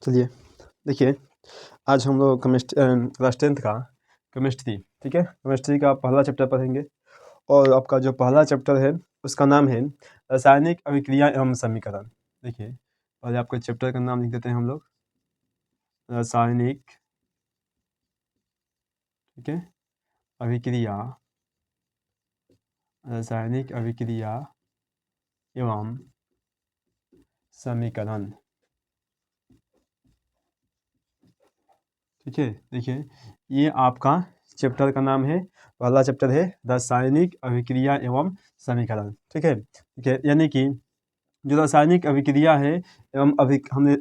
चलिए देखिए, आज हम लोग क्लास 10th का केमिस्ट्री, ठीक है, केमिस्ट्री का पहला चैप्टर पढ़ेंगे। और आपका जो पहला चैप्टर है उसका नाम है रासायनिक अभिक्रिया एवं समीकरण। देखिए, पहले आपको चैप्टर का नाम लिख देते हैं हम लोग, रासायनिक, ठीक है, अभिक्रिया, रासायनिक अभिक्रिया एवं समीकरण। ठीक है, देखिए ये आपका चैप्टर का नाम है, पहला चैप्टर है रासायनिक अभिक्रिया एवं समीकरण। ठीक है, यानी कि जो रासायनिक अभिक्रिया है एवं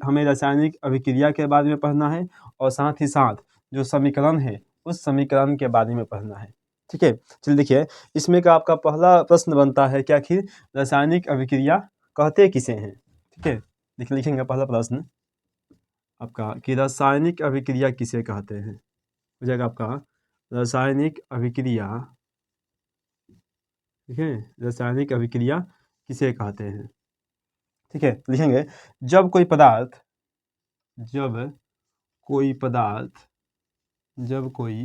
हमें रासायनिक अभिक्रिया के बारे में पढ़ना है, और साथ ही साथ जो समीकरण है उस समीकरण के बारे में पढ़ना है। ठीक है, चलिए देखिए, इसमें का आपका पहला प्रश्न बनता है कि आखिर रासायनिक अभिक्रिया कहते किसे हैं। ठीक है, लिखेंगे पहला प्रश्न आपका कि रासायनिक अभिक्रिया किसे कहते हैं। हो जाएगा आपका रासायनिक अभिक्रिया, ठीक है, रासायनिक अभिक्रिया किसे कहते हैं। ठीक है, लिखेंगे जब कोई पदार्थ, जब कोई पदार्थ, जब कोई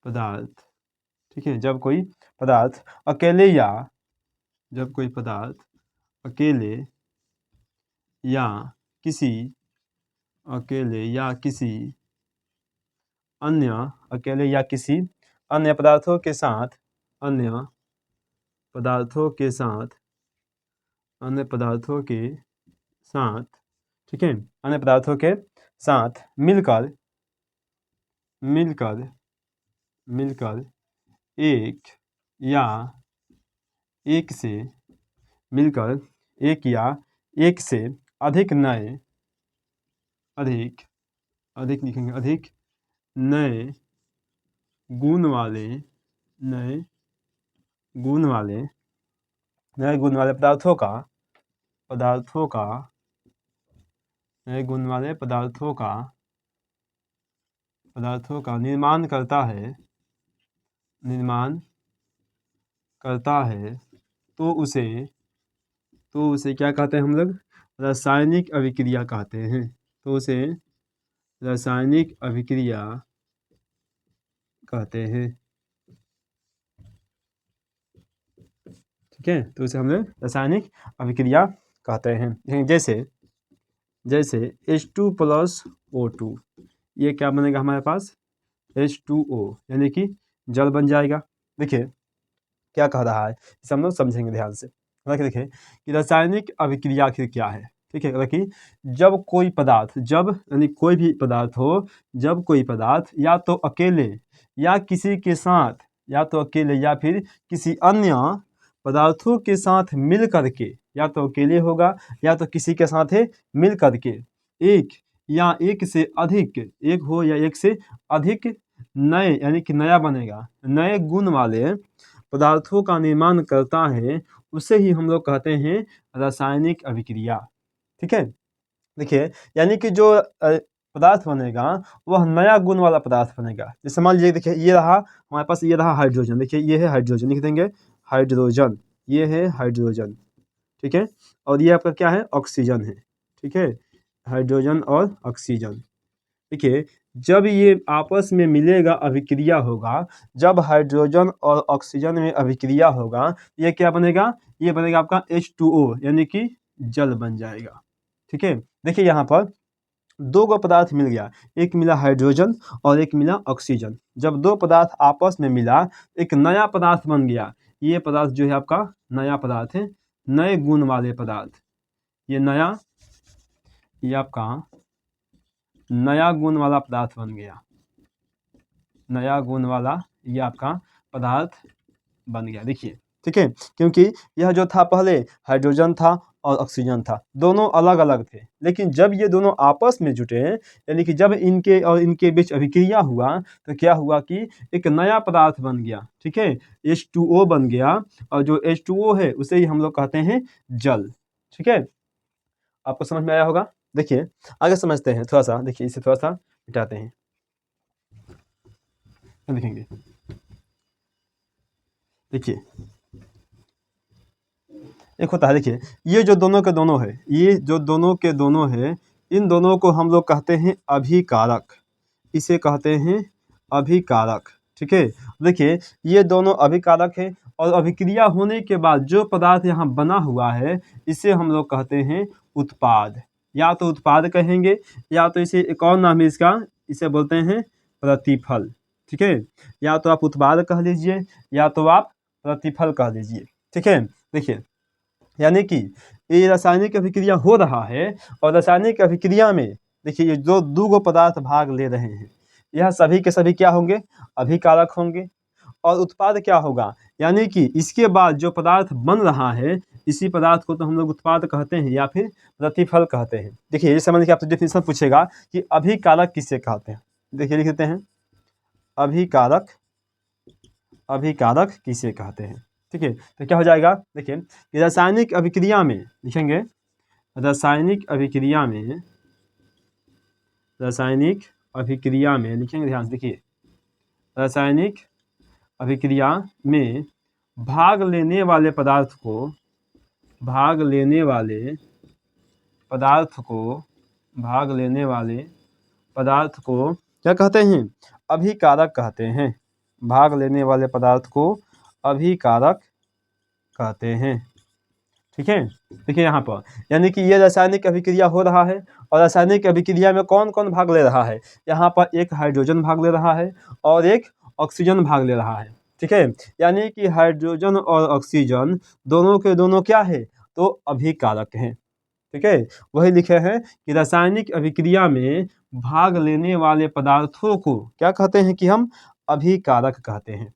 पदार्थ, ठीक है, जब कोई पदार्थ अकेले या, जब कोई पदार्थ अकेले या किसी, अकेले या किसी अन्य, अकेले या किसी अन्य पदार्थों के साथ, अन्य पदार्थों के साथ, अन्य पदार्थों के साथ, ठीक है, अन्य पदार्थों के साथ मिलकर, मिलकर, मिलकर एक या एक से, मिलकर एक या एक से अधिक नए, अधिक, अधिक लिखेंगे, अधिक नए गुण वाले, नए गुण वाले, नए गुण वाले पदार्थों का, पदार्थों का, नए गुण वाले पदार्थों का, पदार्थों का निर्माण करता है, निर्माण करता है, तो उसे, तो उसे क्या कहते हैं हम लोग, रासायनिक अभिक्रिया कहते हैं। तो उसे रासायनिक अभिक्रिया कहते हैं। ठीक है, तो उसे हम लोग रासायनिक अभिक्रिया कहते हैं। जैसे, जैसे H2+O2, ये क्या बनेगा हमारे पास, H2O, यानी कि जल बन जाएगा। देखिए क्या कह रहा है, इसे हम लोग समझेंगे ध्यान से। देखिए कि रासायनिक अभिक्रिया आखिर क्या है। ठीक है, कि जब कोई पदार्थ, जब यानी कोई भी पदार्थ हो, जब कोई पदार्थ या तो अकेले या किसी के साथ, या तो अकेले या फिर किसी अन्य पदार्थों के साथ मिल करके, या तो अकेले होगा या तो किसी के साथ है मिल करके, एक या एक से अधिक, एक हो या एक से अधिक नए, यानी कि नया बनेगा, नए गुण वाले पदार्थों का निर्माण करता है, उसे ही हम लोग कहते हैं रासायनिक अभिक्रिया। ठीक है, देखिए यानी कि जो पदार्थ बनेगा वह नया गुण वाला पदार्थ बनेगा। जैसे मान लीजिए, देखिए ये रहा हमारे पास, ये रहा हाइड्रोजन, देखिए ये है हाइड्रोजन, लिख देंगे हाइड्रोजन, ये है हाइड्रोजन, ठीक है, और ये आपका क्या है, ऑक्सीजन है। ठीक है, हाइड्रोजन और ऑक्सीजन। देखिए जब ये आपस में मिलेगा, अभिक्रिया होगा, जब हाइड्रोजन और ऑक्सीजन में अभिक्रिया होगा, ये क्या बनेगा, ये बनेगा आपका H2O, यानी कि जल बन जाएगा। ठीक है, देखिए यहाँ पर दो गो पदार्थ मिल गया, एक मिला हाइड्रोजन और एक मिला ऑक्सीजन। जब दो पदार्थ आपस में मिला, एक नया पदार्थ बन गया। ये पदार्थ जो है आपका नया पदार्थ है, नए गुण वाले पदार्थ। ये नया, ये आपका नया गुण वाला पदार्थ बन गया, नया गुण वाला ये आपका पदार्थ बन गया। देखिए, ठीक है, क्योंकि यह जो था पहले हाइड्रोजन था और ऑक्सीजन था, दोनों अलग अलग थे, लेकिन जब ये दोनों आपस में जुटे, यानी कि जब इनके और इनके बीच अभिक्रिया हुआ, तो क्या हुआ कि एक नया पदार्थ बन गया। ठीक है, H2O बन गया, और जो H2O है उसे ही हम लोग कहते हैं जल। ठीक है, आपको समझ में आया होगा। देखिए आगे समझते हैं थोड़ा सा, देखिए इसे थोड़ा सा मिटाते हैं, देखेंगे। देखिए एक होता है, देखिए ये जो दोनों के दोनों है, ये जो दोनों के दोनों है, इन दोनों को हम लोग कहते हैं अभिकारक, इसे कहते हैं अभिकारक। ठीक है, देखिए ये दोनों अभिकारक है और अभिक्रिया होने के बाद जो पदार्थ यहाँ बना हुआ है इसे हम लोग कहते हैं उत्पाद, या तो उत्पाद कहेंगे या तो इसे एक और नाम है इसका, इसे बोलते हैं प्रतिफल। ठीक है, या तो आप उत्पाद कह लीजिए या तो आप प्रतिफल कह लीजिए। ठीक है, देखिए यानी कि ये रासायनिक अभिक्रिया हो रहा है और रासायनिक अभिक्रिया में देखिए ये जो दो पदार्थ भाग ले रहे हैं यह सभी के सभी क्या होंगे, अभिकारक होंगे। और उत्पाद क्या होगा, यानी कि इसके बाद जो पदार्थ बन रहा है इसी पदार्थ को तो हम लोग उत्पाद कहते हैं या फिर प्रतिफल कहते हैं। देखिए ये समझ के आपसे डेफिनेशन पूछेगा कि अभिकारक किसे कहते हैं। देखिए लिख देते हैं, अभिकारक, अभिकारक किसे कहते हैं। ठीक है, तो क्या हो जाएगा, देखिए कि रासायनिक अभिक्रिया में लिखेंगे, रासायनिक अभिक्रिया में, रासायनिक अभिक्रिया में लिखेंगे, ध्यान से देखिए, रासायनिक अभिक्रिया में भाग लेने वाले पदार्थ को, भाग लेने वाले पदार्थ को, भाग लेने वाले पदार्थ को क्या कहते हैं, अभिकारक कहते हैं। भाग लेने वाले पदार्थ को अभिकारक कहते हैं। ठीक है, देखिए यहाँ पर यानी कि ये रासायनिक अभिक्रिया हो रहा है और रासायनिक अभिक्रिया में कौन कौन भाग ले रहा है, यहाँ पर एक हाइड्रोजन भाग ले रहा है और एक ऑक्सीजन भाग ले रहा है। ठीक है, यानी कि हाइड्रोजन और ऑक्सीजन दोनों के दोनों क्या है, तो अभिकारक हैं। ठीक है, वही लिखे हैं कि रासायनिक अभिक्रिया में भाग लेने वाले पदार्थों को क्या कहते हैं कि हम अभिकारक कहते हैं।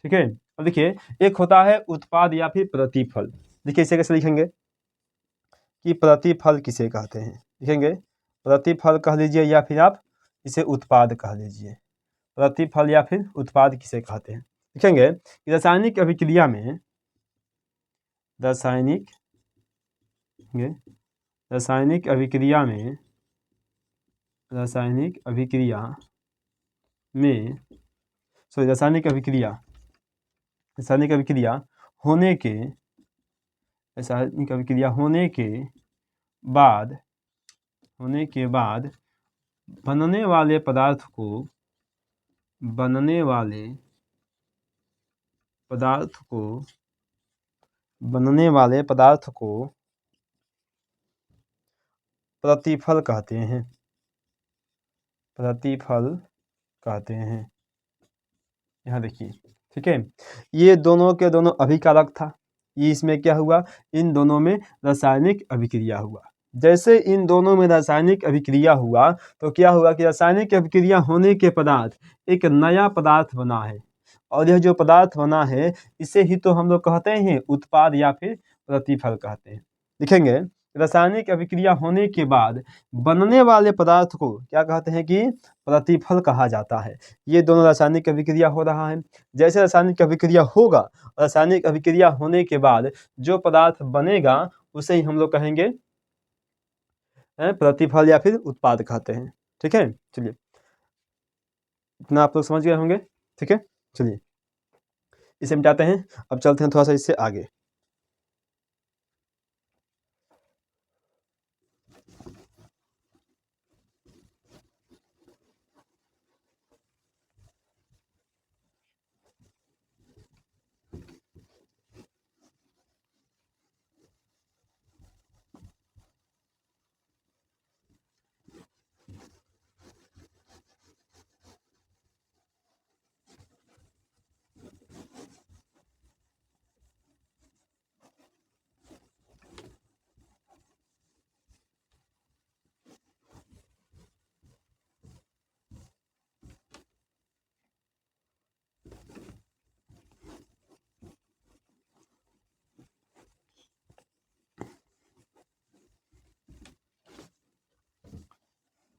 ठीक है, अब देखिए एक होता है उत्पाद या फिर प्रतिफल। देखिए इसे कैसे लिखेंगे कि प्रतिफल किसे कहते हैं, लिखेंगे प्रतिफल कह लीजिए या फिर आप इसे उत्पाद कह लीजिए। प्रतिफल या फिर उत्पाद किसे कहते हैं, लिखेंगे कि रासायनिक अभिक्रिया में, रासायनिक रासायनिक अभिक्रिया में, रासायनिक अभिक्रिया में सॉरी रासायनिक अभिक्रिया, रासायनिक अभिक्रिया होने के, रासायनिक अभिक्रिया होने के बाद, होने के बाद बनने वाले पदार्थ को, बनने वाले पदार्थ को, बनने वाले पदार्थ को प्रतिफल कहते हैं, प्रतिफल कहते हैं। यहाँ देखिए, ठीक है, ये दोनों के दोनों अभिकारक था, ये इसमें क्या हुआ, इन दोनों में रासायनिक अभिक्रिया हुआ। जैसे इन दोनों में रासायनिक अभिक्रिया हुआ तो क्या हुआ कि रासायनिक अभिक्रिया होने के पदार्थ एक नया पदार्थ बना है और यह जो पदार्थ बना है इसे ही तो हम लोग कहते हैं उत्पाद या फिर प्रतिफल कहते हैं। लिखेंगे रासायनिक अभिक्रिया होने के बाद बनने वाले पदार्थ को क्या कहते हैं कि प्रतिफल कहा जाता है। ये दोनों रासायनिक अभिक्रिया हो रहा है, जैसे रासायनिक अभिक्रिया होगा, रासायनिक अभिक्रिया होने के बाद जो पदार्थ बनेगा उसे ही हम लोग कहेंगे प्रतिफल या फिर उत्पाद कहते हैं। ठीक है, चलिए इतना आप लोग समझ गए होंगे। ठीक है, चलिए इसे मिटाते हैं, अब चलते हैं थोड़ा सा इससे आगे।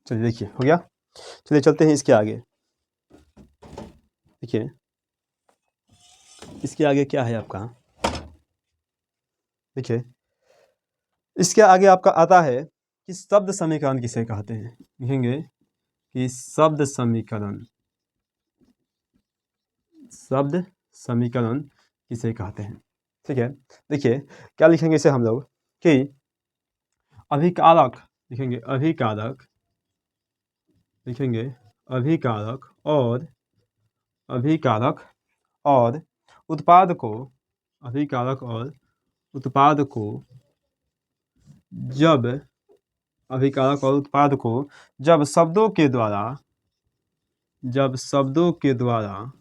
चलिए देखिए हो गया, चलिए चलते हैं इसके आगे। देखिए इसके आगे क्या है आपका, देखिए इसके आगे आपका आता है कि शब्द समीकरण किसे कहते हैं। लिखेंगे कि शब्द समीकरण, शब्द समीकरण किसे कहते हैं। ठीक है, देखिए क्या लिखेंगे इसे हम लोग कि अभिकारक लिखेंगे अभिकारक, लिखेंगे अभिकारक अभिकारक और उत्पाद को, अभिकारक और उत्पाद को जब, अभिकारक और उत्पाद को जब शब्दों के द्वारा, जब शब्दों के द्वारा,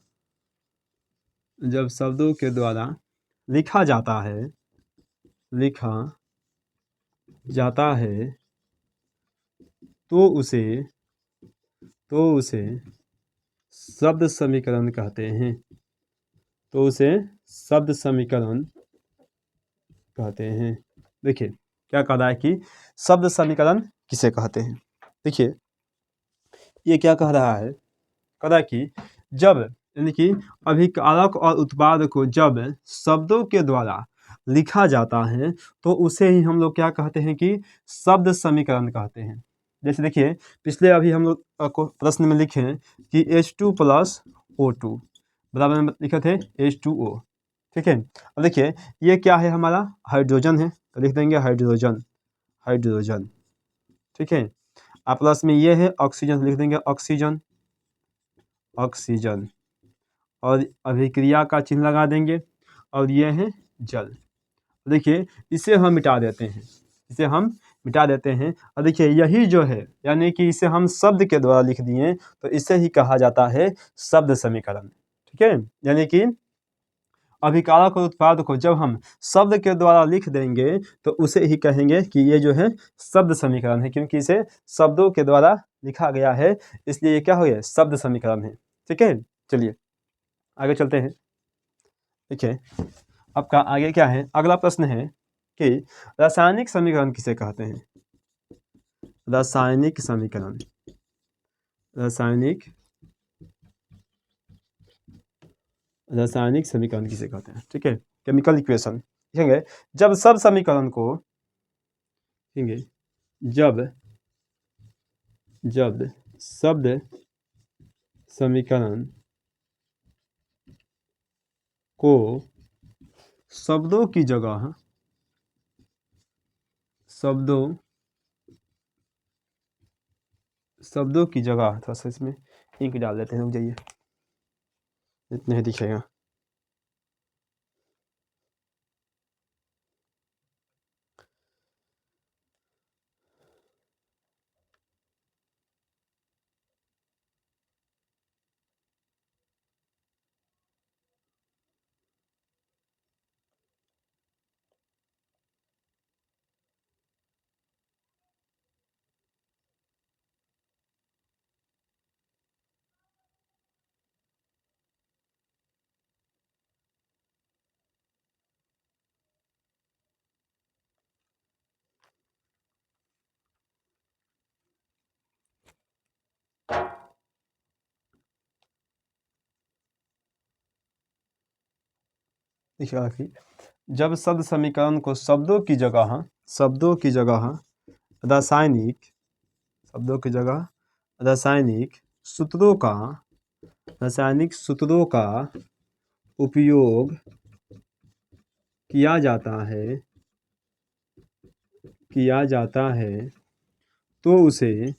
जब शब्दों के द्वारा लिखा जाता है, लिखा जाता है तो उसे, तो उसे शब्द समीकरण कहते हैं, तो उसे शब्द समीकरण कहते हैं। देखिए क्या कह रहा है कि शब्द समीकरण किसे कहते हैं। देखिए ये क्या कह रहा है, कह रहा है कि जब, यानी कि अभिकारक और उत्पाद को जब शब्दों के द्वारा लिखा जाता है तो उसे ही हम लोग क्या कहते हैं कि शब्द समीकरण कहते हैं। जैसे देखिए पिछले अभी हम लोग को प्रश्न में लिखे हैं कि H2+O2 बराबर में लिखे थे H2O, ठीक है। अब देखिए ये क्या है, हमारा हाइड्रोजन है, तो लिख देंगे हाइड्रोजन, हाइड्रोजन, ठीक है। आप प्लस में ये है ऑक्सीजन, लिख देंगे ऑक्सीजन, ऑक्सीजन, और अभिक्रिया का चिन्ह लगा देंगे, और ये है जल। देखिए इसे हम मिटा देते हैं, इसे हम मिटा देते हैं, और देखिए यही जो है, यानी कि इसे हम शब्द के द्वारा लिख दिए तो इसे ही कहा जाता है शब्द समीकरण, ठीक है। यानी कि अभिकारक और उत्पाद को जब हम शब्द के द्वारा लिख देंगे तो उसे ही कहेंगे कि ये जो है शब्द समीकरण है, क्योंकि इसे शब्दों के द्वारा लिखा गया है, इसलिए ये क्या हो गया, शब्द समीकरण है, ठीक है। चलिए आगे चलते हैं। देखिए आपका आगे क्या है, अगला प्रश्न है कि रासायनिक समीकरण किसे कहते हैं। रासायनिक समीकरण, रासायनिक, रासायनिक समीकरण किसे कहते हैं, ठीक है। केमिकल इक्वेशन लिखेंगे, जब सब समीकरण को लिखेंगे, जब, जब शब्द समीकरण को शब्दों की जगह, शब्दों, शब्दों की जगह, थोड़ा सा इसमें इंक डाल देते हैं, रुक जाइए, इतने ही दिखेगा। देखिए आखिर जब शब्द समीकरण को शब्दों की जगह, शब्दों की जगह रासायनिक, शब्दों की जगह रासायनिक सूत्रों का, रासायनिक सूत्रों का उपयोग किया जाता है, किया जाता है तो उसे,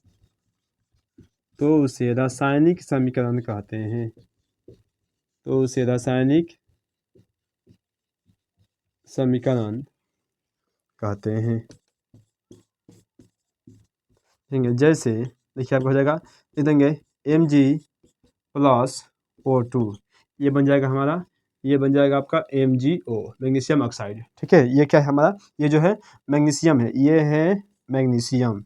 तो उसे रासायनिक समीकरण कहते हैं, तो उसे रासायनिक समीकरण कहते हैं। देंगे जैसे देखिए आपको हो जाएगा, लिख देंगे Mg+O2, ये बन जाएगा हमारा, ये बन जाएगा आपका MgO, मैग्नीशियम ऑक्साइड, ठीक है। ये क्या है हमारा, ये जो है मैग्नीशियम है, ये है मैग्नीशियम,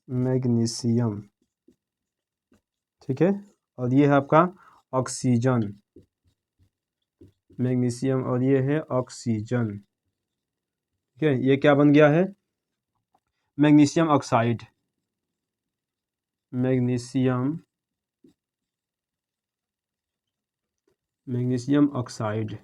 मैग्नीशियम, ठीक है। और ये है आपका ऑक्सीजन, मैग्नीशियम, और ये है ऑक्सीजन, ठीक है। ये क्या बन गया है, magnesium oxide, magnesium, magnesium oxide,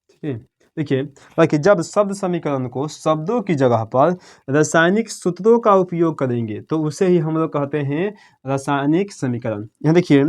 ठीक है। देखिए, बाकी जब शब्द समीकरण को शब्दों की जगह पर रासायनिक सूत्रों का उपयोग करेंगे तो उसे ही हम लोग कहते हैं रासायनिक समीकरण। यहाँ देखिए,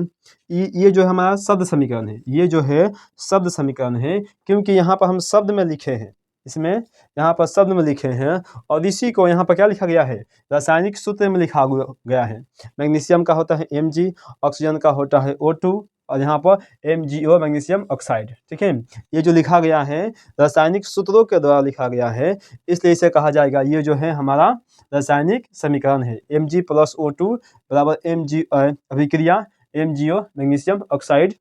ये जो हमारा शब्द समीकरण है, ये जो है शब्द समीकरण है, क्योंकि यहाँ पर हम शब्द में लिखे हैं, इसमें यहाँ पर शब्द में लिखे हैं, और इसी को यहाँ पर क्या लिखा गया है, रासायनिक सूत्र में लिखा गया है। मैग्नीशियम का होता है Mg, ऑक्सीजन का होता है O2, और यहाँ पर MgO मैग्नीशियम ऑक्साइड। ठीक है, ये जो लिखा गया है रासायनिक सूत्रों के द्वारा लिखा गया है, इसलिए इसे कहा जाएगा, ये जो है हमारा रासायनिक समीकरण है। Mg प्लस O2 बराबर Mg अभिक्रिया MgO मैग्नीशियम ऑक्साइड,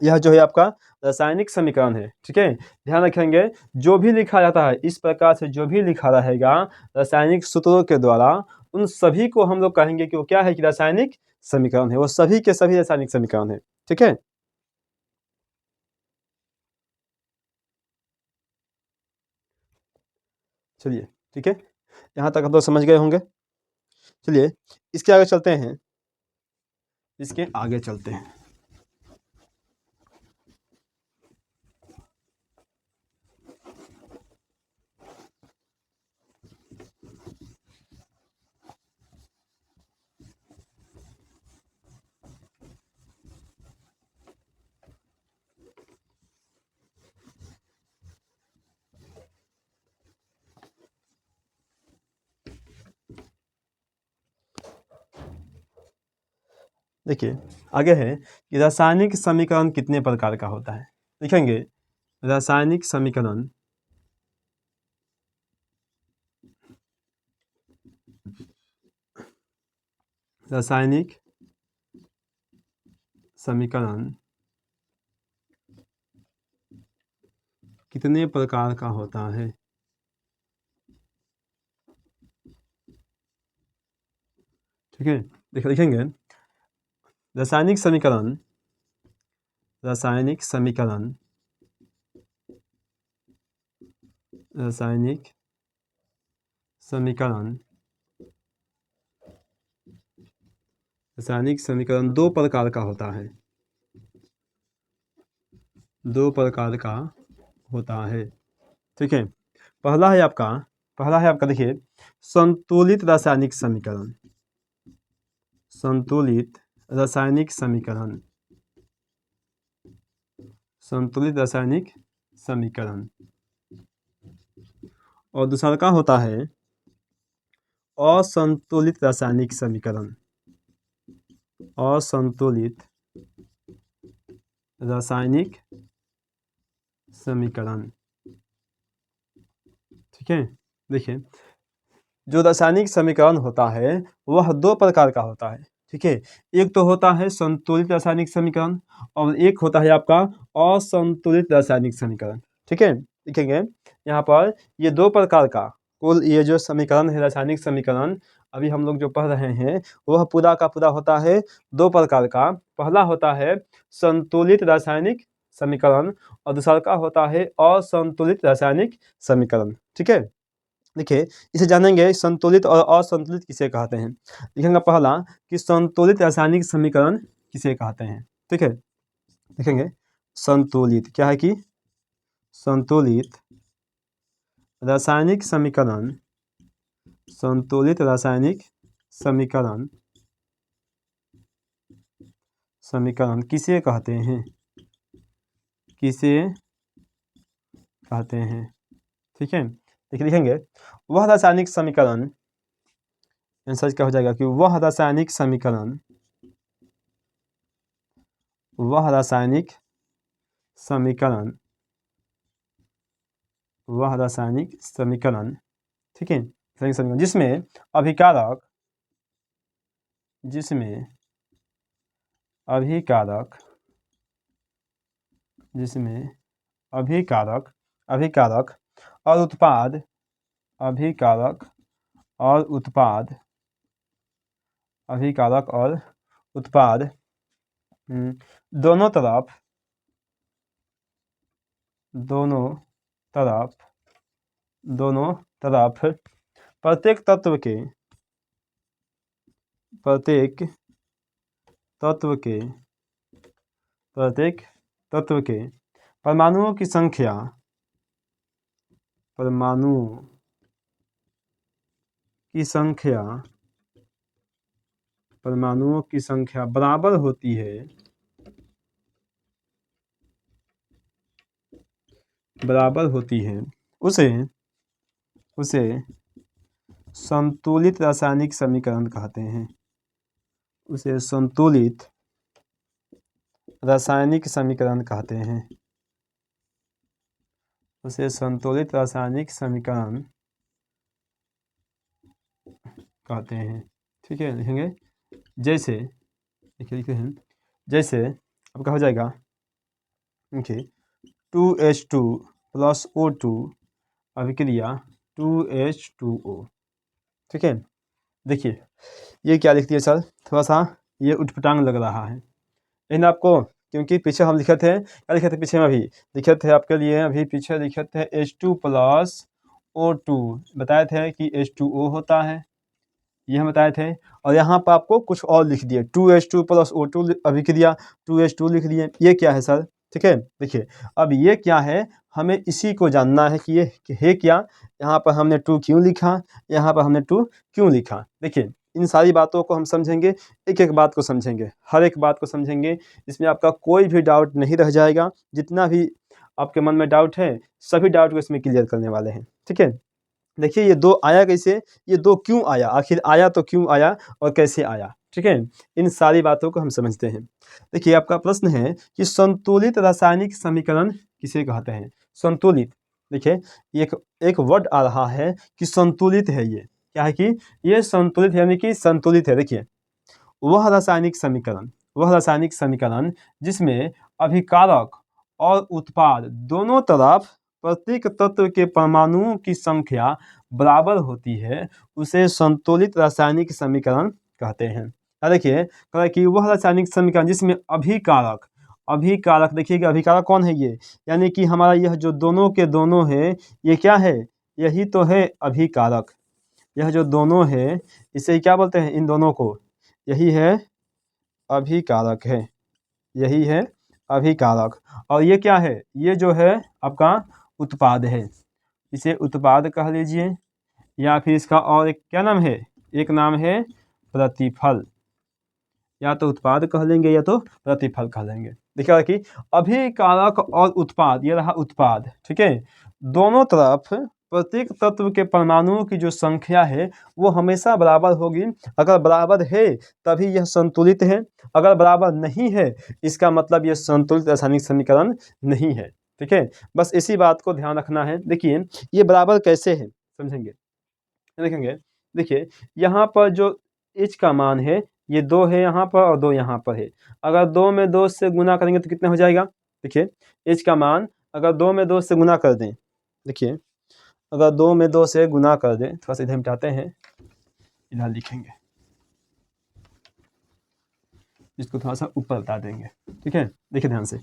यह जो है आपका रासायनिक समीकरण है। ठीक है, ध्यान रखेंगे, जो भी लिखा जाता है इस प्रकार से, जो भी लिखा रहेगा रासायनिक सूत्रों के द्वारा, उन सभी को हम लोग कहेंगे कि वो क्या है, कि रासायनिक समीकरण है, वो सभी के सभी रासायनिक समीकरण है। ठीक है, चलिए, ठीक है, यहाँ तक आप लोग समझ गए होंगे। चलिए इसके आगे चलते हैं, इसके आगे चलते हैं। देखिए आगे है कि रासायनिक समीकरण कितने प्रकार का होता है। लिखेंगे रासायनिक समीकरण रासायनिक समीकरण कितने प्रकार का होता है। ठीक है, देखिए लिखेंगे रासायनिक समीकरण, रासायनिक समीकरण, रासायनिक समीकरण, रासायनिक समीकरण दो प्रकार का होता है, दो प्रकार का होता है। ठीक है, पहला है आपका देखिए संतुलित रासायनिक समीकरण, संतुलित रासायनिक समीकरण, संतुलित रासायनिक समीकरण। और दूसरा का होता है असंतुलित रासायनिक समीकरण, असंतुलित रासायनिक समीकरण। ठीक है, देखिए जो रासायनिक समीकरण होता है वह दो प्रकार का होता है। ठीक है, एक तो होता है संतुलित रासायनिक समीकरण, और एक होता है आपका असंतुलित रासायनिक समीकरण। ठीक है, लिखेंगे यहाँ पर ये दो प्रकार का, कुल ये जो समीकरण है रासायनिक समीकरण अभी हम लोग जो पढ़ रहे हैं वह पूरा का पूरा होता है दो प्रकार का। पहला होता है संतुलित रासायनिक समीकरण, और दूसरा का होता है असंतुलित रासायनिक समीकरण। ठीक है, देखिए इसे जानेंगे संतुलित और असंतुलित किसे कहते हैं। लिखेंगे पहला कि संतुलित रासायनिक समीकरण किसे कहते हैं। ठीक है, लिखेंगे संतुलित, क्या है कि संतुलित रासायनिक समीकरण, संतुलित रासायनिक समीकरण, समीकरण किसे कहते हैं, किसे कहते हैं। ठीक है, देखिए लिखेंगे वह रासायनिक समीकरण, आंसर क्या हो जाएगा कि वह रासायनिक समीकरण, वह रासायनिक समीकरण, वह रासायनिक समीकरण। ठीक है, रासायनिक समीकरण जिसमें अभिकारक, जिसमें अभिकारक, जिसमें अभिकारक, अभिकारक और उत्पाद, अभिकारक और उत्पाद, अभिकारक और उत्पाद दोनों तरफ, दोनों तरफ, दोनों तरफ प्रत्येक तत्व के, प्रत्येक तत्व के, प्रत्येक तत्व के परमाणुओं की संख्या, परमाणुओं की संख्या बराबर होती है उसे संतुलित रासायनिक समीकरण कहते हैं। उसे संतुलित रासायनिक समीकरण कहते हैं। उसे संतुलित रासायनिक समीकरण कहते हैं। ठीक है, लिखेंगे जैसे, लिखते हैं जैसे अब क्या हो जाएगा, देखिए 2H2 प्लस O2 अभिक्रिया 2H2O। ठीक है, देखिए ये क्या लिख दिया सर, थोड़ा सा ये उठपटांग लग रहा है लेकिन आपको, क्योंकि पीछे हम लिखे थे, क्या लिखे थे पीछे में, अभी लिखे थे आपके लिए, अभी पीछे लिखे थे H2 प्लस O2, बताए थे कि H2O होता है, ये हम बताए थे। और यहाँ पर आपको कुछ और लिख दिए, 2H2 प्लस O2 अभिक्रिया 2H2 लिख दिए। ये क्या है सर? ठीक है, देखिए अब ये क्या है, हमें इसी को जानना है कि ये है क्या। यहाँ पर हमने 2 क्यों लिखा, यहाँ पर हमने 2 क्यों लिखा। देखिए इन सारी बातों को हम समझेंगे, एक एक बात को समझेंगे, हर एक बात को समझेंगे, इसमें आपका कोई भी डाउट नहीं रह जाएगा। जितना भी आपके मन में डाउट है, सभी डाउट को इसमें क्लियर करने वाले हैं। ठीक है, देखिए ये 2 आया कैसे, ये 2 क्यों आया, आखिर आया तो क्यों आया और कैसे आया। ठीक है, इन सारी बातों को हम समझते हैं। देखिए आपका प्रश्न है कि संतुलित रासायनिक समीकरण किसे कहते हैं। संतुलित, देखिए एक वर्ड आ रहा है कि संतुलित है, ये क्या है कि ये संतुलित है, यानी कि संतुलित है। देखिए वह रासायनिक समीकरण जिसमें अभिकारक और उत्पाद दोनों तरफ प्रत्येक तत्व के परमाणुओं की संख्या बराबर होती है, उसे संतुलित रासायनिक समीकरण कहते हैं। देखिए कि वह रासायनिक समीकरण जिसमें अभिकारक देखिएगा, अभिकारक कौन है ये, यानी कि हमारा यह जो दोनों के दोनों है, ये क्या है, यही तो है अभिकारक। यह जो दोनों है इसे क्या बोलते हैं, इन दोनों को, यही है अभिकारक है, यही है अभिकारक। और ये क्या है, ये जो है आपका उत्पाद है, इसे उत्पाद कह लीजिए, या फिर इसका और एक क्या नाम है, एक नाम है प्रतिफल। या तो उत्पाद कह लेंगे या तो प्रतिफल कह लेंगे। देखिएगा कि अभिकारक और उत्पाद, ये रहा उत्पाद। ठीक है, दोनों तरफ प्रत्येक तत्व के परमाणुओं की जो संख्या है वो हमेशा बराबर होगी। अगर बराबर है तभी यह संतुलित है, अगर बराबर नहीं है इसका मतलब यह संतुलित रासायनिक समीकरण नहीं है। ठीक है, बस इसी बात को ध्यान रखना है। देखिए ये बराबर कैसे है समझेंगे, देखेंगे। देखिए यहाँ पर जो H का मान है ये 2 है यहाँ पर और 2 यहाँ पर है। अगर 2 में 2 से गुना करेंगे तो कितना हो जाएगा, देखिए H का मान अगर 2 में 2 से गुना कर दें, देखिए अगर 2 में 2 से गुना कर दें, थोड़ा सा इधर मिटाते हैं, इधर लिखेंगे, इसको थोड़ा सा ऊपर बता देंगे। ठीक है, देखिए ध्यान से,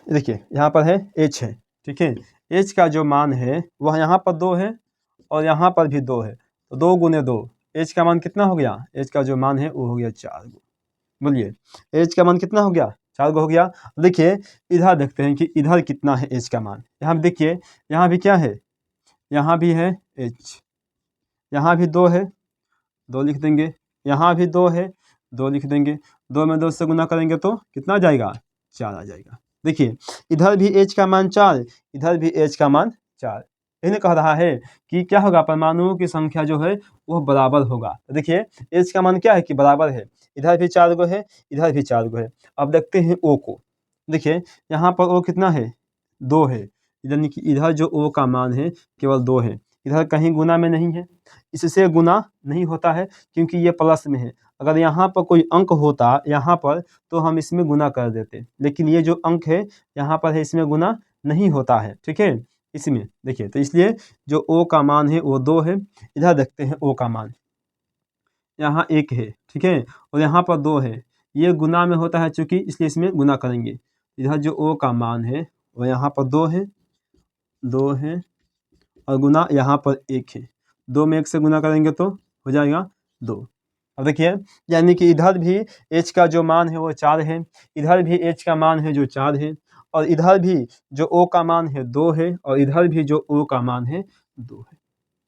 देखिए यहाँ पर है H है। ठीक है, H का जो मान है वह यहाँ पर 2 है और यहाँ पर भी 2 है, तो 2 गुने 2, H का मान कितना हो गया, H का जो मान है वो हो गया 4 गो। बोलिए H का मान कितना हो गया, 4 गो हो गया। देखिए इधर देखते हैं कि इधर कितना है H का मान। यहाँ देखिए, यहाँ भी क्या है, यहाँ भी है H, यहाँ भी 2 है, 2 लिख देंगे, यहाँ भी 2 है, 2 लिख देंगे। 2 में 2 से गुना करेंगे तो कितना आ जाएगा, 4 आ जाएगा। देखिए इधर भी H का मान 4, इधर भी H का मान 4। इन्हें कह रहा है कि क्या होगा, परमाणुओं की संख्या जो है वह बराबर होगा। देखिए H का मान क्या है कि बराबर है, इधर भी 4 गो है, इधर भी 4 गो है। अब देखते हैं O को, देखिए यहाँ पर O कितना है, 2 है, यानी कि इधर जो O का मान है केवल 2 है, इधर कहीं गुना में नहीं है, इससे गुना नहीं होता है क्योंकि ये प्लस में है। अगर यहाँ पर कोई अंक होता यहाँ पर तो हम इसमें गुना कर देते, लेकिन ये जो अंक है यहाँ पर है, इसमें गुना नहीं होता है। ठीक है, इसमें देखिए, तो इसलिए जो O का मान है वो 2 है। इधर देखते हैं O का मान, यहाँ 1 है। ठीक है, और यहाँ पर 2 है, ये गुना में होता है चूँकि, इसलिए इसमें गुना करेंगे। इधर जो O का मान है वो यहाँ पर 2 है, 2 है, और गुना यहाँ पर 1 है। 2 में 1 से गुना करेंगे तो हो जाएगा 2। अब देखिए यानी कि इधर भी H का जो मान है वो 4 है, इधर भी H का मान है जो 4 है, और इधर भी जो O का मान है 2 है और इधर भी जो O का मान है 2 है।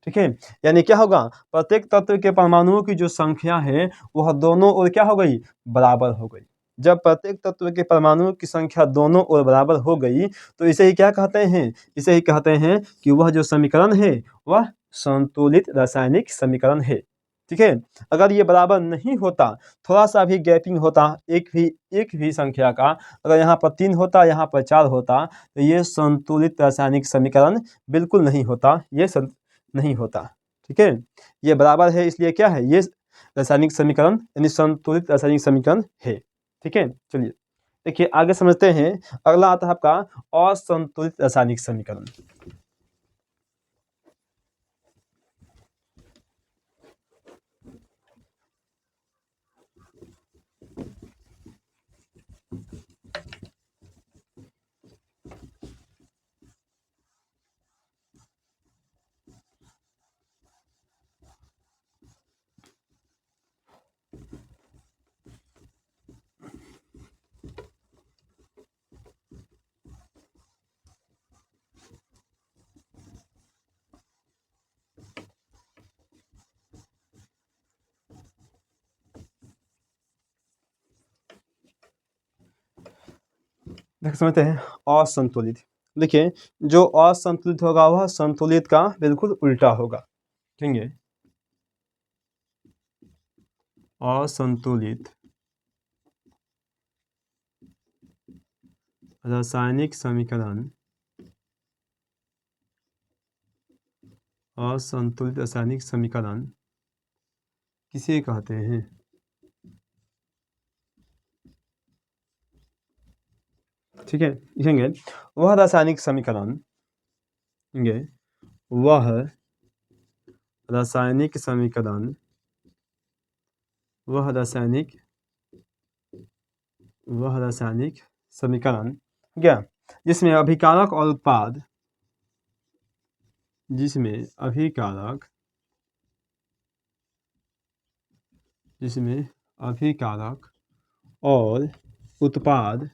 ठीक है, यानी क्या होगा, प्रत्येक तत्व के परमाणुओं की जो संख्या है वह दोनों ओर क्या हो गई, बराबर हो गई। जब प्रत्येक तत्व के परमाणुओं की संख्या दोनों ओर बराबर हो गई तो इसे ही क्या कहते हैं, इसे ही कहते हैं कि वह जो समीकरण है वह संतुलित रासायनिक समीकरण है। ठीक है, अगर ये बराबर नहीं होता, थोड़ा सा भी गैपिंग होता, एक भी संख्या का, अगर यहाँ पर 3 होता, यहाँ पर 4 होता, तो ये संतुलित रासायनिक समीकरण बिल्कुल नहीं होता, ये नहीं होता। ठीक है, ये बराबर है इसलिए क्या है, ये रासायनिक समीकरण यानी संतुलित रासायनिक समीकरण है। ठीक है, चलिए देखिए आगे समझते हैं। अगला आता है आपका असंतुलित रासायनिक समीकरण। देखिए समझते हैं असंतुलित। देखिए जो असंतुलित होगा वह संतुलित का बिल्कुल उल्टा होगा। ठीक है, असंतुलित रासायनिक समीकरण, असंतुलित रासायनिक समीकरण किसे कहते हैं? ठीक है, लिखेंगे वह रासायनिक समीकरण, वह रासायनिक समीकरण, वह रासायनिक समीकरण क्या, जिसमें अभिकारक और उत्पाद, जिसमें अभिकारक और उत्पाद,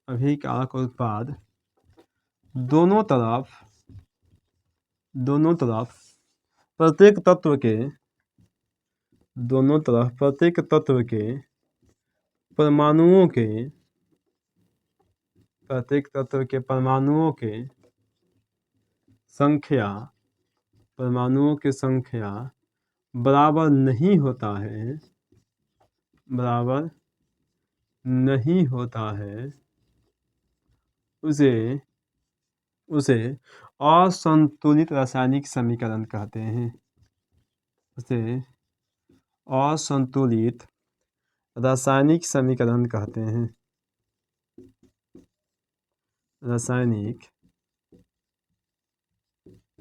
अभिकारक और उत्पाद दोनों तरफ प्रत्येक तत्व के, दोनों तरफ प्रत्येक तत्व के परमाणुओं के, प्रत्येक तत्व के परमाणुओं के संख्या, परमाणुओं की संख्या बराबर नहीं होता है, बराबर नहीं होता है, उसे असंतुलित रासायनिक समीकरण कहते हैं। उसे असंतुलित रासायनिक समीकरण कहते हैं, रासायनिक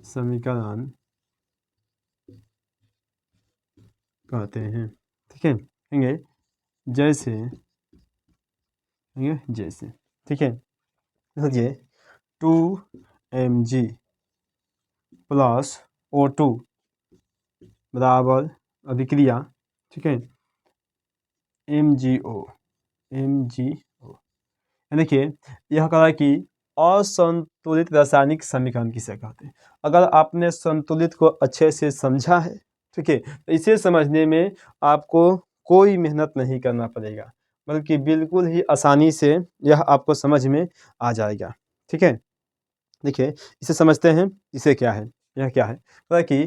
समीकरण कहते हैं। ठीक है, कहेंगे जैसे, ठीक है, देखिए 2mg प्लस O2 बराबर अभिक्रिया, ठीक है, MgO, देखिए यह कहा कि असंतुलित रासायनिक समीकरण किसे कहते हैं। अगर आपने संतुलित को अच्छे से समझा है, ठीक है, तो इसे समझने में आपको कोई मेहनत नहीं करना पड़ेगा, बल्कि बिल्कुल ही आसानी से यह आपको समझ में आ जाएगा। ठीक है, देखिए इसे समझते हैं, इसे क्या है, यह क्या है, कहा कि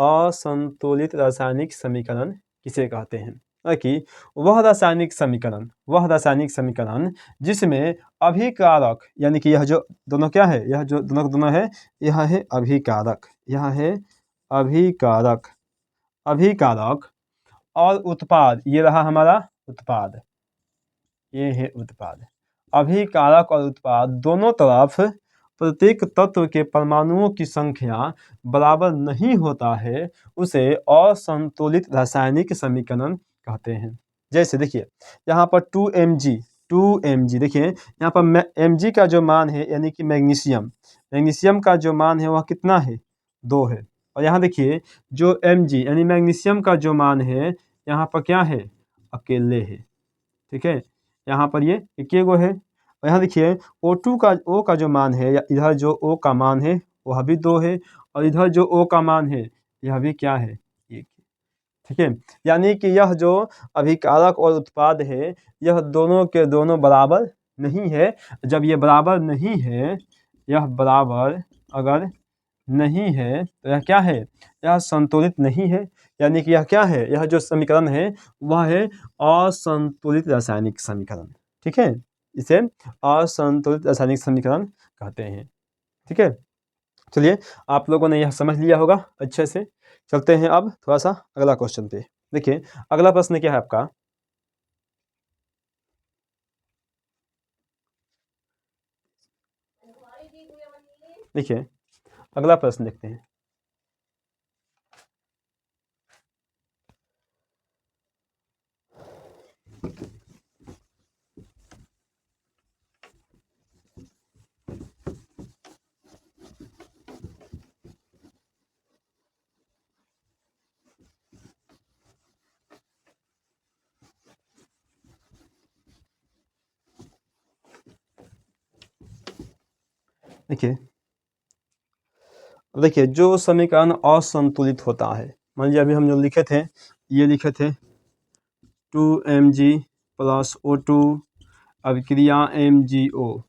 असंतुलित रासायनिक समीकरण किसे कहते हैं, कि वह रासायनिक समीकरण जिसमें अभिकारक, यानी कि यह जो दोनों क्या है, यह जो दोनों है, यह है अभिकारक, यह है अभिकारक और उत्पाद, ये रहा हमारा उत्पाद, ये है उत्पाद। अभिकारक और उत्पाद दोनों तरफ प्रत्येक तत्व के परमाणुओं की संख्या बराबर नहीं होता है, उसे असंतुलित रासायनिक समीकरण कहते हैं। जैसे देखिए यहाँ पर 2mg देखिए यहाँ पर mg का जो मान है, यानी कि मैग्नीशियम का जो मान है वह कितना है, 2 है। और यहाँ देखिए जो mg यानी मैग्नीशियम का जो मान है यहाँ पर क्या है, अकेले है। ठीक है, यहाँ पर ये एक गो है, और यहाँ देखिए O का जो मान है, या इधर जो O का मान है वह भी 2 है, और इधर जो O का मान है यह भी क्या है, 1। ठीक है, यानी कि यह जो अभिकारक और उत्पाद है यह दोनों के दोनों बराबर नहीं है। जब ये बराबर नहीं है, यह बराबर अगर नहीं है तो यह क्या है, यह संतुलित नहीं है। यानी कि यह क्या है, यह जो समीकरण है वह है असंतुलित रासायनिक समीकरण। ठीक है, इसे असंतुलित रासायनिक समीकरण कहते हैं। ठीक है, चलिए आप लोगों ने यह समझ लिया होगा अच्छे से। चलते हैं अब थोड़ा सा अगला क्वेश्चन पे। देखिए अगला प्रश्न क्या है आपका, देखिए अगला प्रश्न देखते हैं। देखिए जो समीकरण असंतुलित होता है, मान लीजिए अभी हम जो लिखे थे, ये लिखे थे 2Mg + O2 अभिक्रिया MgO।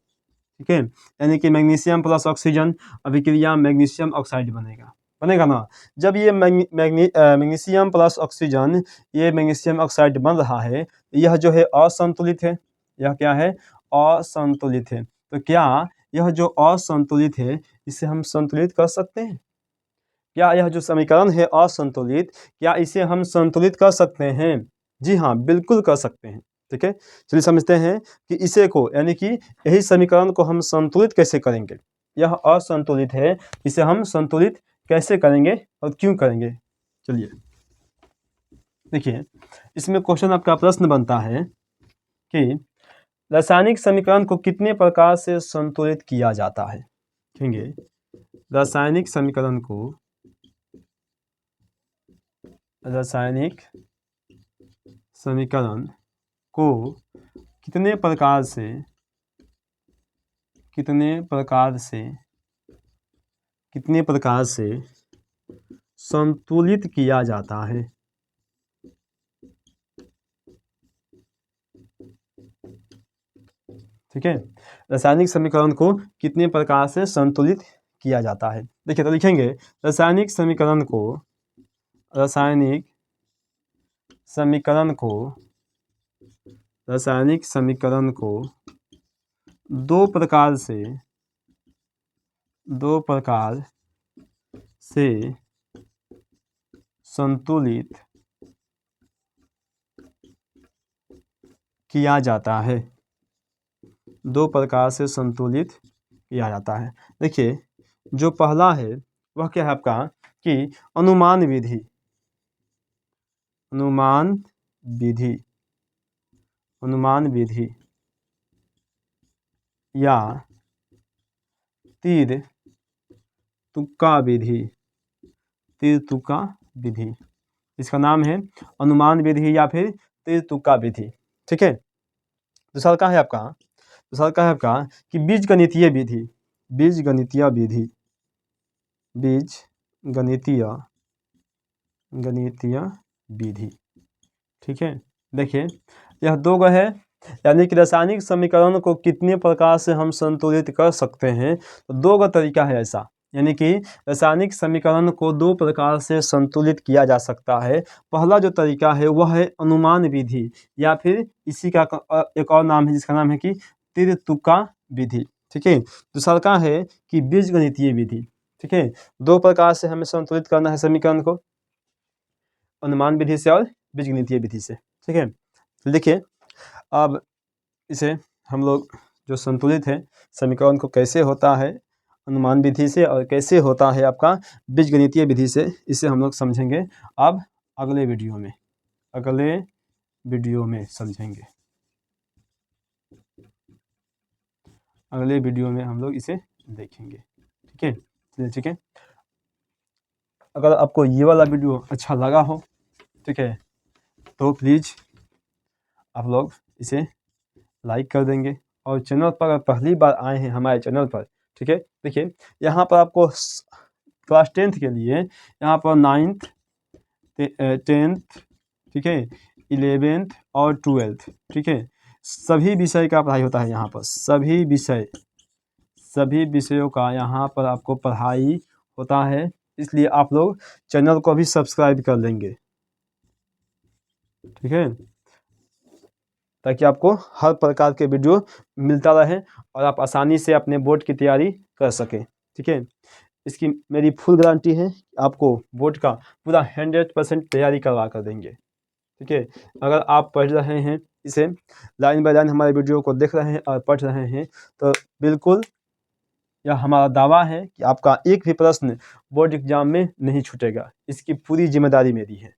ठीक है, यानी कि मैग्नीशियम प्लस ऑक्सीजन अभिक्रिया मैग्नीशियम ऑक्साइड बनेगा ना। जब ये मैग्नीशियम प्लस ऑक्सीजन ये मैग्नीशियम ऑक्साइड बन रहा है, यह जो है असंतुलित है। यह क्या है, असंतुलित है। तो क्या यह जो असंतुलित है इसे हम संतुलित कर सकते हैं? क्या यह जो समीकरण है असंतुलित, क्या इसे हम संतुलित कर सकते हैं? जी हाँ, बिल्कुल कर सकते हैं। ठीक है, चलिए समझते हैं कि इसे को, यानी कि यही समीकरण को हम संतुलित कैसे करेंगे। यह असंतुलित है, इसे हम संतुलित कैसे करेंगे और क्यों करेंगे। चलिए देखिए, इसमें क्वेश्चन आपका प्रश्न बनता है कि रासायनिक समीकरण को कितने प्रकार से संतुलित किया जाता है। देखेंगे रासायनिक समीकरण को कितने प्रकार से संतुलित किया जाता है। ठीक है, रासायनिक समीकरण को कितने प्रकार से संतुलित किया जाता है। देखिए तो लिखेंगे रासायनिक समीकरण को दो प्रकार से संतुलित किया जाता है। दो प्रकार से संतुलित किया जाता है। देखिए जो पहला है वह क्या है आपका, कि अनुमान विधि या तीर तुक्का विधि, इसका नाम है अनुमान विधि या फिर तीर तुक्का विधि। ठीक है, दूसरा क्या है आपका कि बीजगणितीय विधि। ठीक है, देखिए यह दो गो है, यानी कि रासायनिक समीकरण को कितने प्रकार से हम संतुलित कर सकते हैं। तो दो गो तरीका है ऐसा, यानी कि रासायनिक समीकरण को दो प्रकार से संतुलित किया जा सकता है। पहला जो तरीका है वह है अनुमान विधि, या फिर इसी का एक और नाम है जिसका नाम है कि तीर तुक्का विधि। ठीक है, दूसरा का है कि बीजगणितीय विधि। ठीक है, दो प्रकार से हमें संतुलित करना है समीकरण को, अनुमान विधि से और बीजगणितीय विधि से। ठीक है, देखिए अब इसे हम लोग जो संतुलित है समीकरण को कैसे होता है अनुमान विधि से और कैसे होता है आपका बीजगणितीय विधि से, इसे हम लोग समझेंगे अब अगले वीडियो में समझेंगे। अगले वीडियो में हम लोग इसे देखेंगे। ठीक है, चलिए ठीक है, अगर आपको ये वाला वीडियो अच्छा लगा हो, ठीक है, तो प्लीज़ आप लोग इसे लाइक कर देंगे। और चैनल पर अगर पहली बार आए हैं हमारे चैनल पर, ठीक है, देखिए यहाँ पर आपको क्लास 10th के लिए यहाँ पर 9th 10th, ठीक है, 11th और 12th, ठीक है, सभी विषय का पढ़ाई होता है यहाँ पर। सभी विषयों का यहाँ पर आपको पढ़ाई होता है, इसलिए आप लोग चैनल को भी सब्सक्राइब कर लेंगे, ठीक है, ताकि आपको हर प्रकार के वीडियो मिलता रहे और आप आसानी से अपने बोर्ड की तैयारी कर सकें, ठीक है। इसकी मेरी फुल गारंटी है, आपको बोर्ड का पूरा 100% तैयारी करवा कर देंगे, ठीक है। अगर आप पढ़ रहे हैं इसे लाइन बाय लाइन हमारे वीडियो को देख रहे हैं और पढ़ रहे हैं, तो बिल्कुल यह हमारा दावा है कि आपका एक भी प्रश्न बोर्ड एग्जाम में नहीं छूटेगा। इसकी पूरी जिम्मेदारी मेरी है।